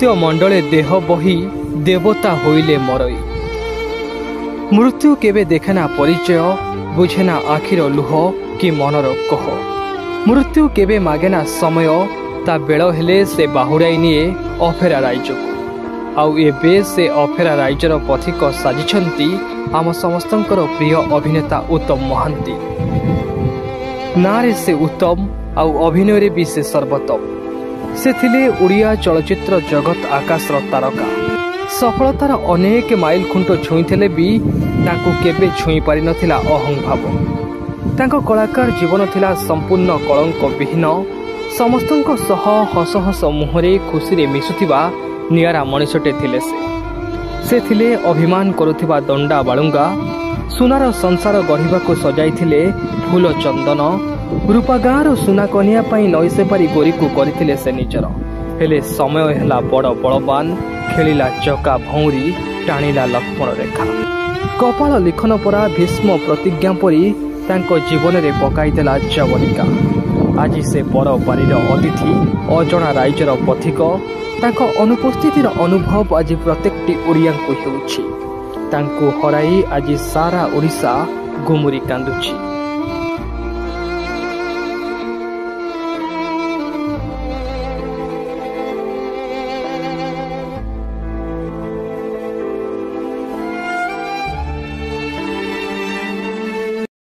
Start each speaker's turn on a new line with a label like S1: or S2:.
S1: दैत्य मंडले देह बही देवता होइले मरई। मृत्यु केबे देखेना परिचय, बुझेना आखिर लुह कि मनर कह। मृत्यु केबे मागेना समय, ता बेल हेले से बाहुड़ाई निए अफेरा राइजको। आउ एबे से अफेरा राइजर पथिक साजिछंती आम समस्तंकर प्रिय अभिनेता उत्तम महांती। नारे से उत्तम आउ अभिनय भी से सर्वोत्तम। से थिले उड़िया चलचित्र जगत आकाशर तारका। सफलतार अनेक माइल खुंट छुईले भी तांको केबे छुई पारि नथिला अहंभाव। तांको कलाकार जीवन थिला संपूर्ण कलंक विहीन। समस्तंक सह हस हस मुहरे खुशी रे मिसुथिबा नियारा मनिषटे थिले। से थिले अभिमान करुथिबा दंडा बालुंगा। सुनार संसार गढ़िबाको सजाइथिले फूल चंदन। रूपा गाँर सुना कन्या पाई नई सेपारी गोरी को करथिले से निजर। हेले समय हेला बड़ बलवान। खेलिला चका भौरी, टाणिला लक्ष्मण रेखा। कपाल लिखन परा भीष्म प्रतिज्ञा परी तांको जीवन रे पकाइदेला जवनिका। आज से पर पारीर अतिथि, अजणा राइजर पथिक। तांको अनुपस्थितिर अनुभव आज प्रत्येकटी ओडिया को हेउछि। तांको हराई आज सारा ओडिशा गुमुरी कांदुछि।